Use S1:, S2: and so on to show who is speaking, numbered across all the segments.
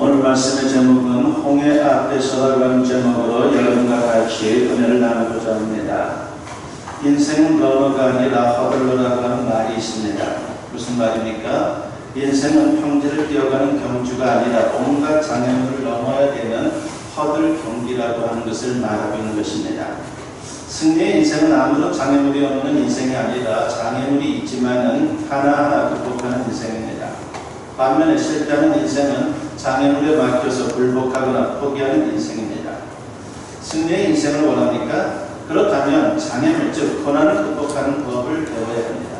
S1: 오늘 말씀의 제목은 홍해 앞에 서다라는 제목으로 여러분과 같이 은혜를 나누고자 합니다. 인생은 러너가 아니라 허들러라고 하는 말이 있습니다. 무슨 말입니까? 인생은 평지를 뛰어가는 경주가 아니라 온갖 장애물을 넘어야 되는 허들 경기라고 하는 것을 말하고 있는 것입니다. 승리의 인생은 아무런 장애물이 없는 인생이 아니라 장애물이 있지만은 하나하나 극복하는 인생입니다. 반면에 실패하는 인생은 장애물에 막혀서 굴복하거나 포기하는 인생입니다. 승리의 인생을 원합니까? 그렇다면 장애물, 즉 고난을 극복하는 법을 배워야 합니다.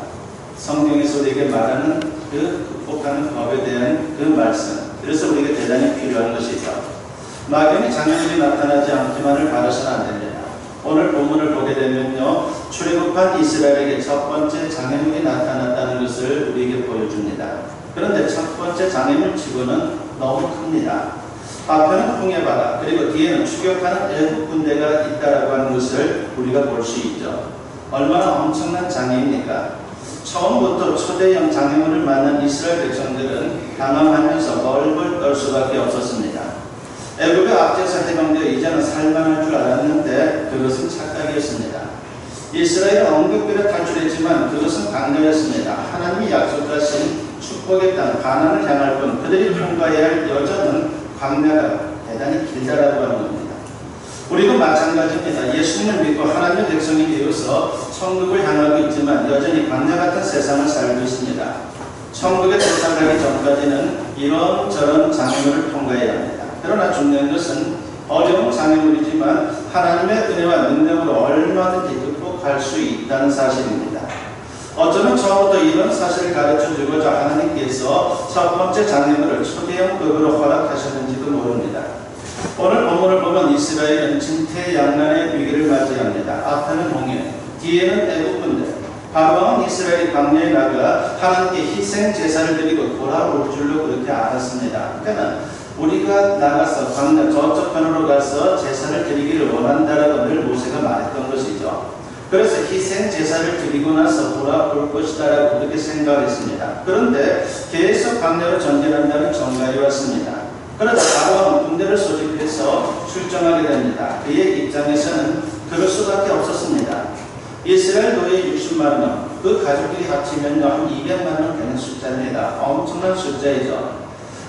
S1: 성경에서 우리에게 말하는 그 극복하는 법에 대한 그 말씀, 그래서 우리에게 대단히 필요한 것이죠. 막연히 장애물이 나타나지 않기만을 바라서는 안 됩니다. 오늘 본문을 보게 되면요, 출애굽한 이스라엘에게 첫 번째 장애물이 나타났다는 것을 우리에게 보여줍니다. 그런데 첫 번째 장애물 치고는 너무 큽니다. 앞에는 홍해바다, 그리고 뒤에는 추격하는 애국 군대가 있다라고 하는 것을 우리가 볼 수 있죠. 얼마나 엄청난 장애입니까? 처음부터 초대형 장애물을 만난 이스라엘 백성들은 당황하면서 벌벌 떨 수밖에 없었습니다. 애굽의 압제에서 해방되어 이제는 살만할 줄 알았는데 그것은 착각이었습니다. 이스라엘은 언급들에 탈출했지만 그것은 강렬했습니다. 하나님이 약속하신 축복의 땅 가나안을 향할 뿐 그들이 통과해야 할 여정은 광야가 대단히 길다라고 하는 겁니다. 우리도 마찬가지입니다. 예수님을 믿고 하나님의 백성이 되어서 천국을 향하고 있지만 여전히 광야 같은 세상을 살고 있습니다. 천국에 도착하기 전까지는 이런저런 장애물을 통과해야 합니다. 그러나 중요한 것은 어려운 장애물이지만 하나님의 은혜와 능력으로 얼마든지 극복할 수 있다는 사실입니다. 어쩌면 처음부터 이런 사실을 가르쳐주고자 하나님께서 첫 번째 장애물을 초대형급으로 허락하셨는지도 모릅니다. 오늘 본문을 보면 이스라엘은 진퇴양난의 위기를 맞이합니다. 앞에는 홍해, 뒤에는 애국 군대. 바로왕은 이스라엘이 광야에 나가 하나님께 희생 제사를 드리고 돌아올 줄로 그렇게 알았습니다. 그러니까 우리가 나가서 광야 저쪽 편으로 가서 제사를 드리기를 원한다라고 늘 모세가 말했던 것이죠. 그래서 희생 제사를 드리고 나서 돌아올 것이다라고 그렇게 생각했습니다. 그런데 계속 광야로 전진한다는 정가에 왔습니다. 그러다 바로왕은 군대를 소집해서 출정하게 됩니다. 그의 입장에서는 그럴 수밖에 없었습니다. 이스라엘 노예 60만 명, 그 가족들이 합치면 한 200만 명 되는 숫자입니다. 엄청난 숫자이죠.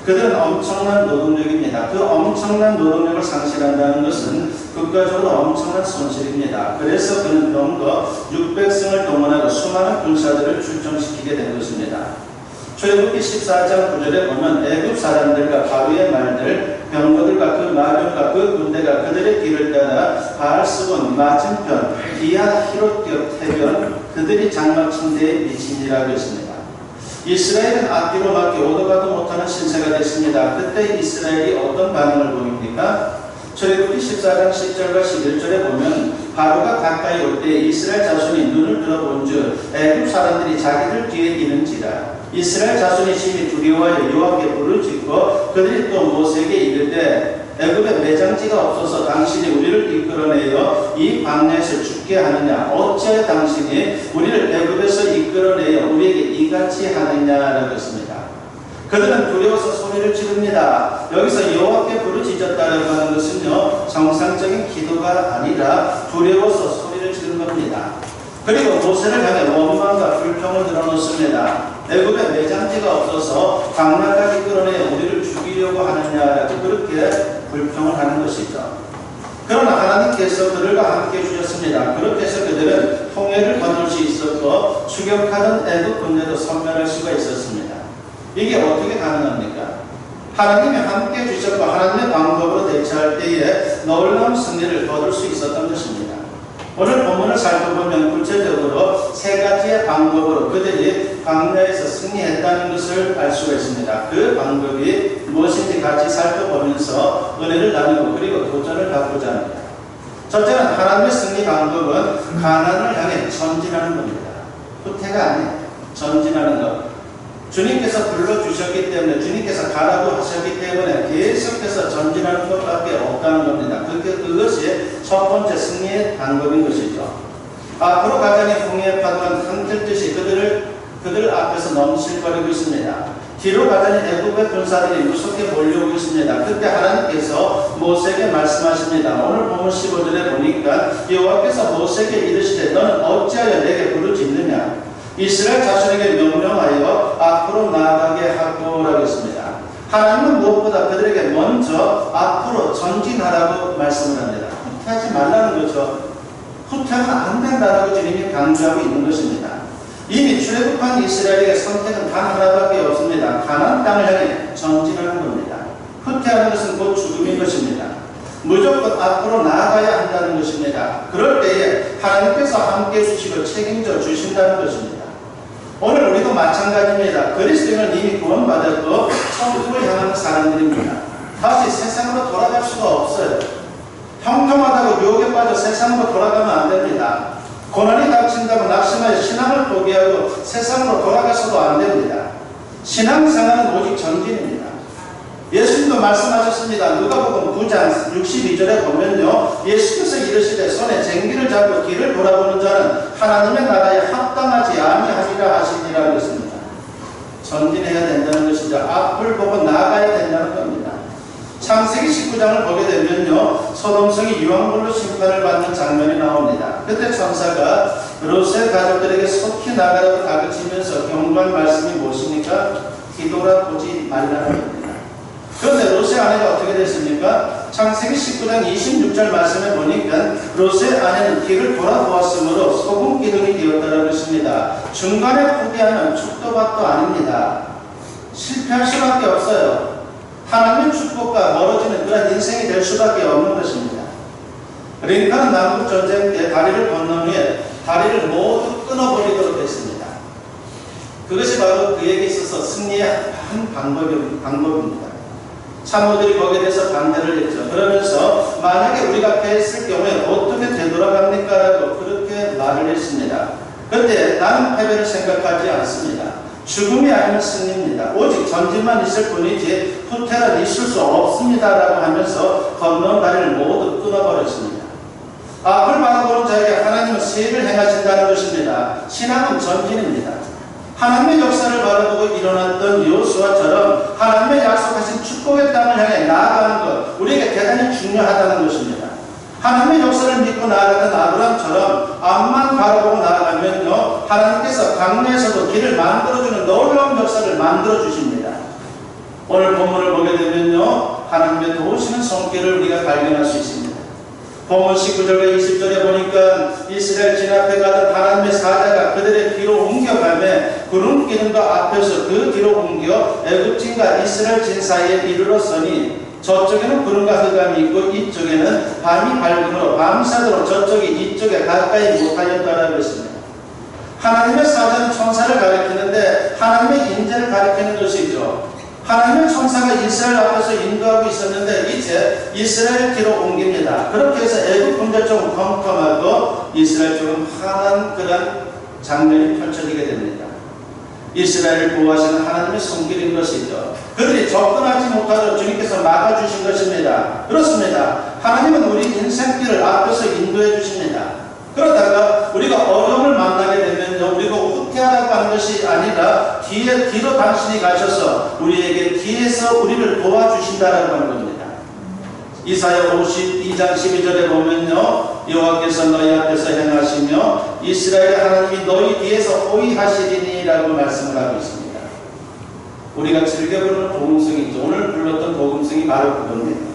S1: 그들은 엄청난 노동력입니다. 그 엄청난 노동력을 상실한다는 것은 국가적으로 엄청난 손실입니다. 그래서 그는 병거 600승을 동원하고 수많은 군사들을 출정시키게 된 것입니다. 출애굽기 14장 9절에 보면 애굽 사람들과 바로의 말들, 병거들과 그 마병과 그 군대가 그들의 길을 따라 바알스본 맞은편 기아 히롯격 해변 그들이 장막 침대에 미친이라고 했습니다. 이스라엘은 앞뒤로 맞게 오도 가도 못하는 신세가 됐습니다. 그때 이스라엘이 어떤 반응을 보입니까? 출애굽기 14장 10절과 11절에 보면 바로가 가까이 올 때 이스라엘 자손이 눈을 들어본 줄 애굽 사람들이 자기들 뒤에 이는지라. 이스라엘 자손이 심히 두려워하여 여호와께 부르짖고 그들이 또 모세에게 이르되 애굽에 매장지가 없어서 당신이 우리를 이끌어내어 이 광야에서 죽게 하느냐? 어찌하여 당신이 우리를 애굽에서 이끌어내어 우리에게 이같이 하느냐라고 했습니다. 그들은 두려워서 소리를 지릅니다. 여기서 여호와께 부르짖었다라고 하는 것은요, 정상적인 기도가 아니라 두려워서 소리를 지른 겁니다. 그리고 모세를 향해 원망과 불평을 드러놓습니다. 애굽에 매장지가 없어서 광야까지 끌어내어 우리를 죽이려고 하느냐라고 그렇게 불평을 하는 것이죠. 그러나 하나님께서 그들과 함께 해주셨습니다. 그렇게 해서 그들은 홍해를 건널 수 있었고 추격하던 애굽 군대도 섬멸할 수가 있었습니다. 이게 어떻게 가능합니까? 하나님이 함께 해주셨고 하나님의 방법으로 대처할 때에 놀라운 승리를 거둘 수 있었던 것입니다. 오늘 본문을 살펴보면 구체적으로 세 가지의 방법으로 그들이 광야에서 승리했다는 것을 알 수가 있습니다. 그 방법이 무엇인지 같이 살펴보면서 은혜를 나누고 그리고 도전을 갖고자 합니다. 첫째는 하나님의 승리 방법은 가나안을 향해 전진하는 겁니다. 후퇴가 아니에요. 전진하는 것. 주님께서 불러주셨기 때문에 주님께서 가라고 하셨기 때문에 계속해서 전진하는 것밖에 없다는 겁니다. 그것이 첫 번째 승리의 방법인 것이죠. 앞으로 가자니 홍해의 파도는 흔들듯이 그들 앞에서 넘실거리고 있습니다. 뒤로 가자니 애굽의 군사들이 무섭게 몰려오고 있습니다. 그때 하나님께서 모세에게 말씀하십니다. 오늘 보면 15절에 보니까 여호와께서 모세에게 이르시되 너는 어찌하여 내게 부르짖느냐 이스라엘 자손에게 명령하여 앞으로 나아가게 하고라고 했습니다. 하나님은 무엇보다 그들에게 먼저 앞으로 전진하라고 말씀을 합니다. 후퇴하지 말라는 거죠. 후퇴하면 안 된다라고 주님이 강조하고 있는 것입니다. 이미 출애굽한 이스라엘에게 선택은 단 하나밖에 없습니다. 가나안 땅을 향해 전진하는 겁니다. 후퇴하는 것은 곧 죽음인 것입니다. 무조건 앞으로 나아가야 한다는 것입니다. 그럴 때에 하나님께서 함께 해주시고 책임져 주신다는 것입니다. 오늘 우리도 마찬가지입니다. 그리스도인은 이미 구원받았고 천국을 향하는 사람들입니다. 다시 세상으로 돌아갈 수가 없어요. 평평하다고 유혹에 빠져 세상으로 돌아가면 안 됩니다. 고난이 닥친다고 낙심하여 신앙을 포기하고 세상으로 돌아가서도 안 됩니다. 신앙생활은 오직 전진입니다. 예수님도 말씀하셨습니다. 누가복음 9장 62절에 보면요. 예수께서 이르시되 손에 쟁기를 잡고 뒤를 돌아보는 자는 하나님의 나라에 합당하지 아니하리라 하시니라 그랬습니다. 전진해야 된다는 것이죠. 앞을 보고 나아가야 된다는 겁니다. 창세기 19장을 보게 되면요. 소돔성이 유황불로 심판을 받는 장면이 나옵니다. 그때 천사가 롯의 가족들에게 속히 나가라고 다그치면서 경고한 말씀이 무엇입니까? 뒤돌아보지 말라는 겁니다. 그런데 롯의 아내가 어떻게 됐습니까? 창세기 19장 26절 말씀에 보니까 롯의 아내는 뒤를 돌아보았으므로 소금 기둥이 되었다고 했습니다. 중간에 포기하면 축도밭도 아닙니다. 실패할 수밖에 없어요. 하나님의 축복과 멀어지는 그런 인생이 될 수밖에 없는 것입니다. 링컨은 남북전쟁 때 다리를 건넌 후에 다리를 모두 끊어버리도록 했습니다. 그것이 바로 그에게 있어서 승리의 한 방법입니다. 참모들이 거기에 대해서 반대를 했죠. 그러면서 만약에 우리가 패했을 경우에 어떻게 되돌아갑니까? 라고 그렇게 말을 했습니다. 그런데 나는 패배를 생각하지 않습니다. 죽음이 아니면 승리입니다. 오직 전진만 있을 뿐이지 후퇴는 있을 수 없습니다. 라고 하면서 건넌 다리를 모두 끊어버렸습니다. 앞을 바라보는 자에게 하나님은 세를 행하신다는 것입니다. 신앙은 전진입니다. 하나님의 역사를 바라보고 일어났던 여호수아처럼 하나님의 약속하신 축복의 땅을 향해 나아가는 것, 우리에게 대단히 중요하다는 것입니다. 하나님의 역사를 믿고 나아가던 아브라함처럼 앞만 바라보고 나아가면요, 하나님께서 강내에서도 길을 만들어주는 놀라운 역사를 만들어주십니다. 오늘 본문을 보게 되면요, 하나님의 도우시는 손길을 우리가 발견할 수 있습니다. 본문 19절과 20절에 보니까 이스라엘 진 앞에 가던 하나님의 사자가 그들의 뒤로 옮겨가며 구름 기둥도 앞에서 그 뒤로 옮겨 애굽진과 이스라엘 진 사이에 이르렀으니 저쪽에는 구름과 흑암이 있고 이쪽에는 밤이 밝음으로 밤새도록 저쪽이 이쪽에 가까이 못하였다라고 했습니다. 하나님의 사자는 천사를 가리키는데 하나님의 인재를 가리키는 것이죠. 하나님의 천사가 이스라엘 앞에서 인도하고 있었는데 이제 이스라엘 뒤로 옮깁니다. 그렇게 해서 애굽 군대 쪽은 컴컴하고 이스라엘 쪽은 환한 그런 장면이 펼쳐지게 됩니다. 이스라엘을 보호하시는 하나님의 손길인 것이죠. 그들이 접근하지 못하도록 주님께서 막아주신 것입니다. 그렇습니다. 하나님은 우리 인생길을 앞에서 인도해 주십니다. 그러다가 우리가 어려움을 만나게 되면요, 우리가 후퇴하라고 하는 것이 아니라 뒤로 당신이 가셔서 우리에게 뒤에서 우리를 도와주신다라고 하는 겁니다. 이사야 52장 12절에 보면요, 여호와께서 너희 앞에서 행하시며 이스라엘의 하나님이 너희 뒤에서 호위하시리니 라고 말씀을 하고 있습니다. 우리가 즐겨 부르는 복음성이죠. 오늘 불렀던 복음성이 바로 그겁니다.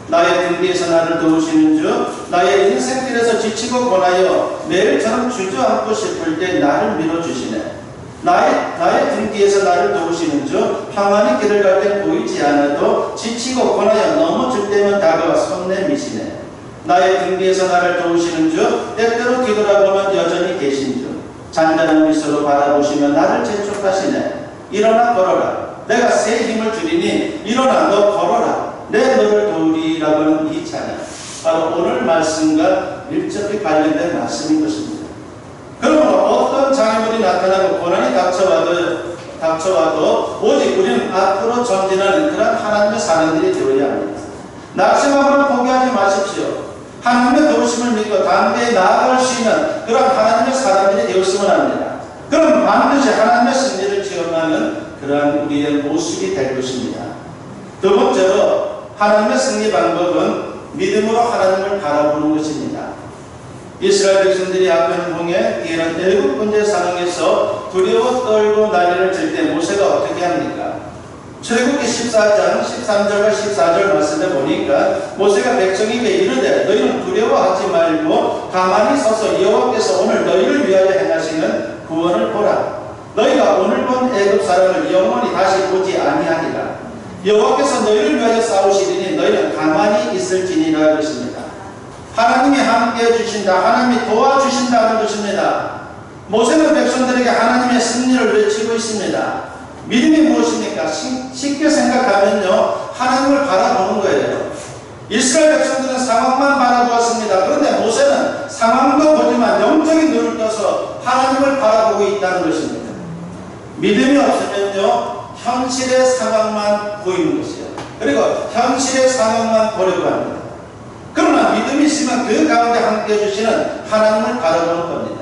S1: 나의 등 뒤에서 나를 도우시는 주, 나의 인생길에서 지치고 고나여 매일처럼 주저앉고 싶을 때 나를 밀어주시네. 나의 등 뒤에서 나를 도우시는 주, 평안히 길을 갈 때 보이지 않아도 지치고 고나여 넘어질 때면 다가와 손 내미시네. 나의 등 뒤에서 나를 도우시는 주, 때때로 뒤돌아보면 여전히 계신 주, 잔잔한 미소로 바라보시며 나를 재촉하시네. 일어나 걸어라. 내가 새 힘을 주리니 일어나 너 걸어라. 내 너를 도우리라고 하는 이 찬양, 바로 오늘 말씀과 밀접히 관련된 말씀인 것입니다. 그러므로 어떤 장애물이 나타나고 고난이 닥쳐와도 오직 우리는 앞으로 전진하는 그런 하나님의 사람들이 되어야 합니다. 낙심함을 포기하지 마십시오. 하나님의 도우심을 믿고 담대히 나아갈 수 있는 그런 하나님의 사람들이 되었으면 합니다. 그럼 반드시 하나님의 승리를 체험하는 그러한 우리의 모습이 될 것입니다. 두 번째로 하나님의 승리 방법은 믿음으로 하나님을 바라보는 것입니다. 이스라엘 백성들이 앞에는 홍해, 뒤에는 애굽 군대 상황에서 두려워 떨고 난리를 칠 때 모세가 어떻게 합니까? 출애굽기 14장 13절과 14절 말씀에 보니까 모세가 백성에게 이르되 너희는 두려워하지 말고 가만히 서서 여호와께서 오늘 너희를 위하여 행하시는 구원을 보라. 너희가 오늘 본 애굽 사람을 영원히 다시 보지 아니하리라. 여호와께서 너희를 위하여 싸우시리니 너희는 가만히 있을지니라 것입니다. 하나님이 함께해 주신다. 하나님이 도와주신다는 것입니다. 모세는 백성들에게 하나님의 승리를 외치고 있습니다. 믿음이 무엇입니까? 쉽게 생각하면요, 하나님을 바라보는 거예요. 이스라엘 백성들은 상황만 바라보았습니다. 그런데 모세는 상황도 보지만 영적인 눈을 떠서 하나님을 바라보고 있다는 것입니다. 믿음이 없으면요, 현실의 상황만 보이는 것이에요. 그리고 현실의 상황만 보려고 합니다. 그러나 믿음이 있으면 그 가운데 함께 해주시는 하나님을 바라보는 겁니다.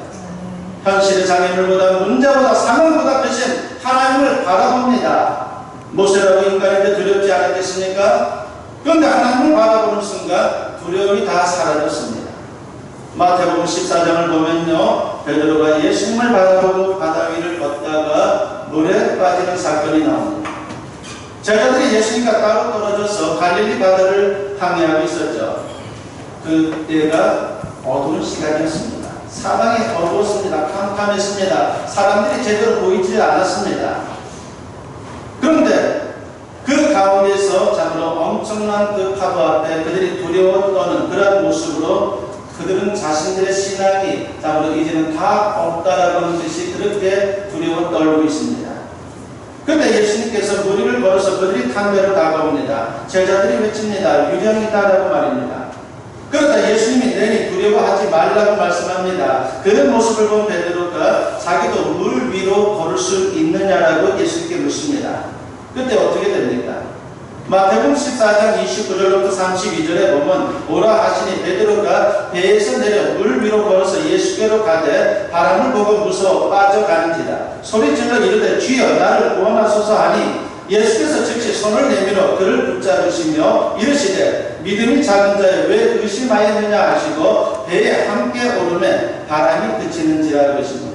S1: 현실의 장애물보다 문제보다 상황보다 크신 하나님을 바라봅니다. 모세라고 인간인데 두렵지 않았겠습니까? 그런데 하나님을 바라보는 순간 두려움이 다 사라졌습니다. 마태복음 14장을 보면요, 베드로가 예수님을 바라보고 바다 위를 걷다가 물에 빠지는 사건이 나옵니다. 제자들이 예수님과 따로 떨어져서 갈릴리 바다를 항해하고 있었죠. 그때가 어두운 시간이었습니다. 사방이 어두웠습니다. 캄캄했습니다. 사람들이 제대로 보이지 않았습니다. 그런데 그 가운데서 참으로 엄청난 그 파도 앞에 그들이 두려워 떠는 그런 모습으로 그들은 자신들의 신앙이 참으로 이제는 다 없다라고 하는 듯이 그렇게 두려워 떨고 있습니다. 그런데 예수님께서 무리를 걸어서 그들이 탄 데로 다가옵니다. 제자들이 외칩니다. 유령이다라고 말입니다. 그러다 예수님이 내니 두려워하지 말라고 말씀합니다. 그 모습을 본 베드로가 자기도 물 위로 걸을 수 있느냐라고 예수님께 묻습니다. 그때 어떻게 됩니까? 마태복음 14장 29절부터 32절에 보면 오라 하시니 베드로가 배에서 내려 물 위로 걸어서 예수께로 가되 바람을 보고 무서워 빠져가는지라. 소리질러 이르되 주여 나를 구원하소서 하니 예수께서 즉시 손을 내밀어 그를 붙잡으시며 이르시되 믿음이 작은 자여 왜 의심하였느냐 하시고 배에 함께 오르매 바람이 그치는지라 하십니다.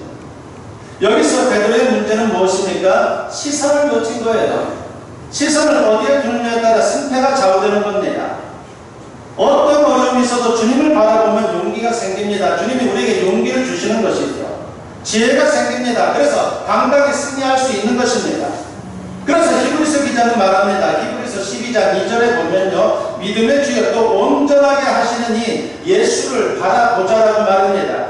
S1: 여기서 베드로의 문제는 무엇입니까? 시선을 놓친 거예요. 시선을 어디에 두느냐에 따라 승패가 좌우되는 겁니다. 어떤 어려움이 있어도 주님을 바라보면 용기가 생깁니다. 주님이 우리에게 용기를 주시는 것이죠. 지혜가 생깁니다. 그래서 당당히 승리할 수 있는 것입니다. 그래서 히브리서 기자는 말합니다. 히브리서 12장 2절에 보면요, 믿음의 주여 또 온전하게 하시는 이 예수를 바라보자라고 말합니다.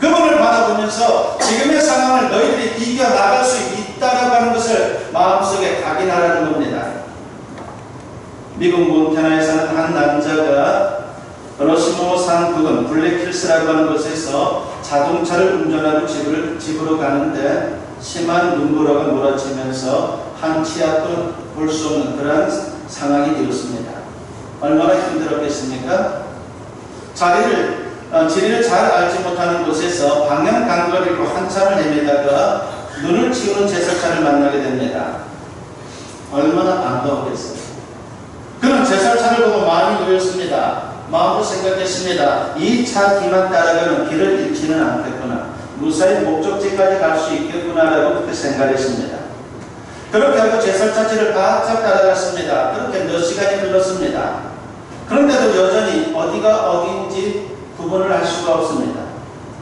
S1: 그분을 바라보면서 지금의 상황을 너희들이 이겨나갈 수 있다라고 하는 것을 마음속에 각인하라는 겁니다. 미국 몬태나에 사는 한 남자가 러시모 산 부근 블랙힐스라고 하는 곳에서 자동차를 운전하고 집으로 가는데 심한 눈보라가 몰아치면서 한 치 앞도 볼 수 없는 그런 상황이 되었습니다. 얼마나 힘들었겠습니까? 지리를 잘 알지 못하는 곳에서 방향 간거리로 한참을 헤매다가 눈을 치우는 제설차를 만나게 됩니다. 얼마나 반가웠겠어요. 그는 제설차를 보고 마음이 놓였습니다. 마음으로 생각했습니다. 이 차 뒤만 따라가면 길을 잃지는 않겠구나. 무사히 목적지까지 갈 수 있겠구나라고 그렇게 생각했습니다. 그렇게 하고 제설차지를 바짝 따라갔습니다. 그렇게 몇 시간이 흘렀습니다. 그런데도 여전히 어디가 어디인지 구분을 할 수가 없습니다.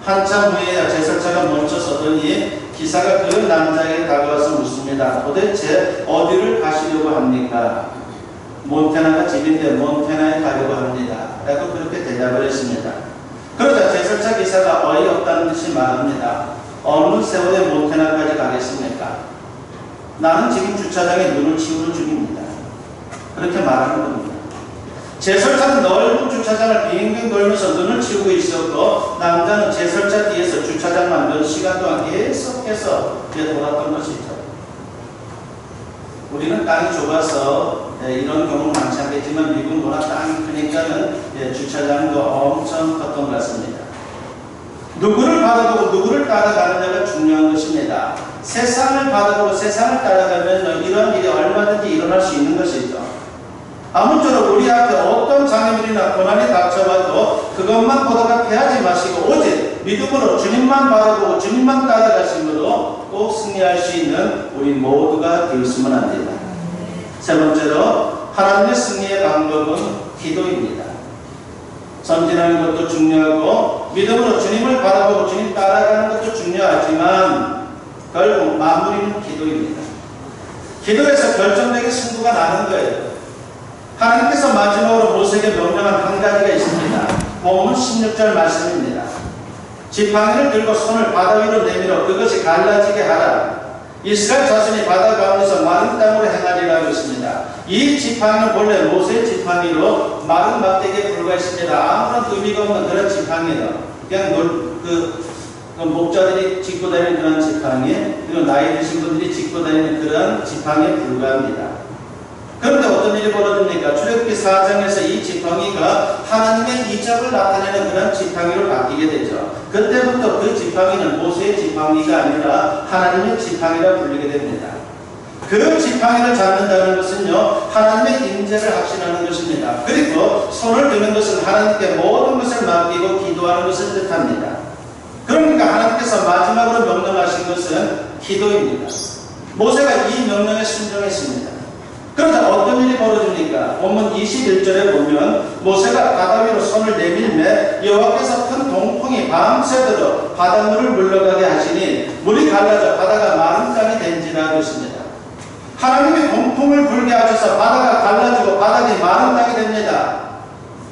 S1: 한참 후에야 제설차가 멈춰서더니 기사가 그 남자에게 다가와서 묻습니다. 도대체 어디를 가시려고 합니까? 몬태나가 집인데 몬태나에 가려고 합니다. 라고 그렇게 대답을 했습니다. 그러자 제설차 기사가 어이없다는 듯이 말합니다. 어느 세월에 몬태나까지 가겠습니까? 나는 지금 주차장에 눈을 치우는 중입니다. 그렇게 말하는 겁니다. 제설차는 넓은 주차장을 빙빙 돌면서 눈을 치우고 있었고 남자는 제설차 뒤에서 주차장만 몇 시간 동안 계속해서 돌았던 것이죠. 우리는 땅이 좁아서 이런 경우는 많지 않겠지만 미국은 워낙 땅이 크니까는 주차장도 엄청 컸던 것 같습니다. 누구를 바라보고 누구를 따라가느냐가 중요한 것입니다. 세상을 바라보고 세상을 따라가면 이런 일이 얼마든지 일어날 수 있는 것이죠. 아무쪼록 우리 앞에 어떤 장애물이나 고난이 닥쳐와도 그것만 보다가 패하지 마시고 오직 믿음으로 주님만 바라보고 주님만 따라가심으로 꼭 승리할 수 있는 우리 모두가 되었으면 합니다. 세 번째로 하나님의 승리의 방법은 기도입니다. 전진하는 것도 중요하고 믿음으로 주님을 바라보고 주님 따라가는 것도 중요하지만 결국 마무리는 기도입니다. 기도에서 결정적인 승부가 나는 거예요. 하나님께서 마지막으로 모세에게 명령한 한 가지가 있습니다. 본문 16절 말씀입니다. 지팡이를 들고 손을 바다 위로 내밀어 그것이 갈라지게 하라. 이스라엘 자손이 바다 가운데서 마른 땅으로 행하리라고 했습니다. 이 지팡이는 본래 모세의 지팡이로 마른 막대기에 불과했습니다. 아무런 의미가 없는 그런 지팡이예요. 그냥 목자들이 짚고 다니는 그런 지팡이, 그리고 나이 드신 분들이 짚고 다니는 그런 지팡이에 불과합니다. 그런데 어떤 일이 벌어집니까? 출애굽기 4장에서 이 지팡이가 하나님의 이적을 나타내는 그런 지팡이로 바뀌게 되죠. 그때부터 그 지팡이는 모세의 지팡이가 아니라 하나님의 지팡이라 불리게 됩니다. 그 지팡이를 잡는다는 것은요, 하나님의 임재를 확신하는 것입니다. 그리고 손을 드는 것은 하나님께 모든 것을 맡기고 기도하는 것을 뜻합니다. 그러니까 하나님께서 마지막으로 명령하신 것은 기도입니다. 모세가 이 명령에 순종했습니다. 그러자 어떤 일이 벌어집니까? 본문 21절에 보면 모세가 바다 위로 손을 내밀매 여호와께서 큰 동풍이 밤새도록 바닷물을 물러가게 하시니 물이 갈라져 바다가 마른 땅이 된지라 하셨습니다. 하나님이 동풍을 불게 하셔서 바다가 갈라지고 바닥이 마른 땅이 됩니다.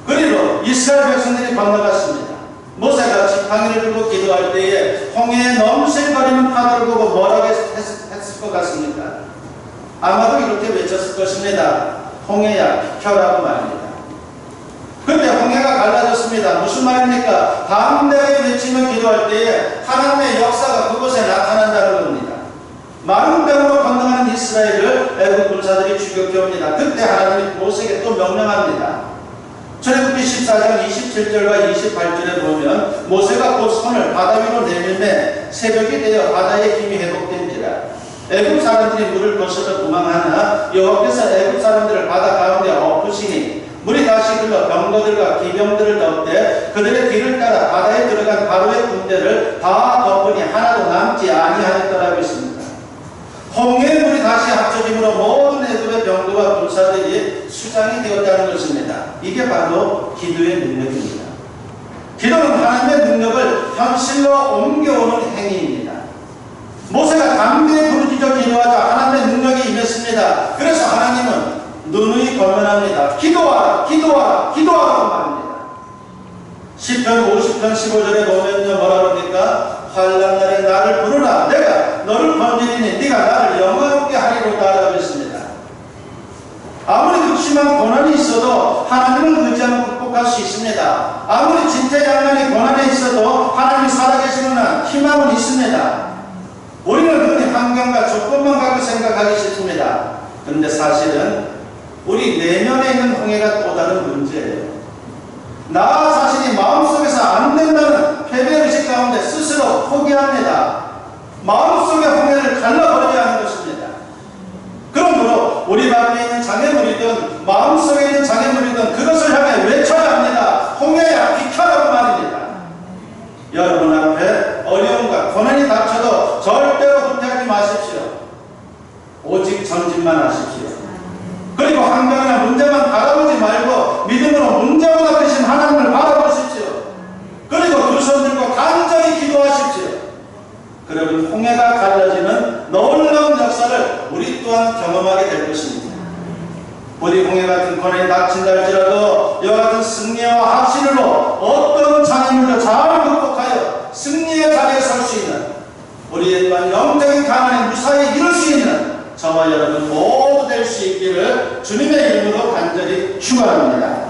S1: 그리고 이스라엘 백성들이 건너갔습니다. 모세가 지팡이를 들고 기도할 때에 홍해에 넘실거리는 파도를 보고 뭐라고 했을 것 같습니까? 아마도 이렇게 외쳤을 것입니다. 홍해야 비켜라고 말입니다. 그런데 홍해가 갈라졌습니다. 무슨 말입니까? 담대하게 외치며 기도할 때에 하나님의 역사가 그곳에 나타난다는 겁니다. 마른 땅으로 건너가는 이스라엘을 애국 군사들이 추격해옵니다. 그때 하나님이 모세에게 또 명령합니다. 출애굽기 14장 27절과 28절에 보면 모세가 곧 손을 바다 위로 내밀매 새벽이 되어 바다의 힘이 회복된지라. 애굽 사람들이 물을 거슬러 도망하나 여호와께서 애굽 사람들을 바다 가운데 엎으시니 물이 다시 흘러 병거들과 기병들을 덮되 그들의 뒤를 따라 바다에 들어간 바로의 군대를 다 덮으니 하나도 남지 아니하였더라고 했습니다. 홍해의 물이 다시 합쳐짐으로 모든 애굽의 병거와 군사들이 수장이 되었다는 것입니다. 이게 바로 기도의 능력입니다. 기도는 하나님의 능력을 현실로 옮겨오는 행위입니다. 모세가 담대히 부르짖어 기도하자 하나님의 능력이 임했습니다. 그래서 하나님은 누누이 권면합니다. 기도하라, 기도하라, 기도하라고 말합니다. 시편 50편 15절에 보면요 뭐라 그럽니까? 환난 날에 나를 부르라, 내가 너를 건지리니 네가 나를 영화롭게 하리로다 라고 했습니다. 아무리 극심한 고난이 있어도 하나님을 의지하면 극복할 수 있습니다. 아무리 진퇴양난이 고난에 있어도 하나님이 살아계시는 한 희망은 있습니다. 우리는 흔히 환경과 조건만 갖고 생각하기 쉽습니다. 그런데 사실은 우리 내면에 있는 홍해가 또 다른 문제예요. 나 자신이 마음속에서 안 된다는 패배의식 가운데 스스로 포기합니다. 마음속의 홍해를 갈라버려야 하는 것입니다. 그러므로 우리 밖에 있는 장애물이든 마음속에 있는 장애물이든 그것을 향해 외쳐야 합니다. 홍해야 비켜라고 말입니다. 여러분 앞에 어려움과 고난이 닥쳐도 절대로 후퇴하지 마십시오. 오직 전진만 하십시오. 그리고 환경이나 문제만 바라보지 말고 믿음으로 문제보다 크신 하나님을 바라보십시오. 그리고 두 손 들고 간절히 기도하십시오. 그러면 홍해가 갈라지는 놀라운 역사를 우리 또한 경험하게 될 것입니다. 부디 홍해 같은 고난이 닥친다 할지라도 이와 같은 승리와 확신으로 어떤 장애물도 잘 극복하여 승리의 자리에 설 수 있는 우리의 또한 영적인 가난에 무사히 이룰 수 있는 저와 여러분 모두 될 수 있기를 주님의 이름으로 간절히 축원합니다.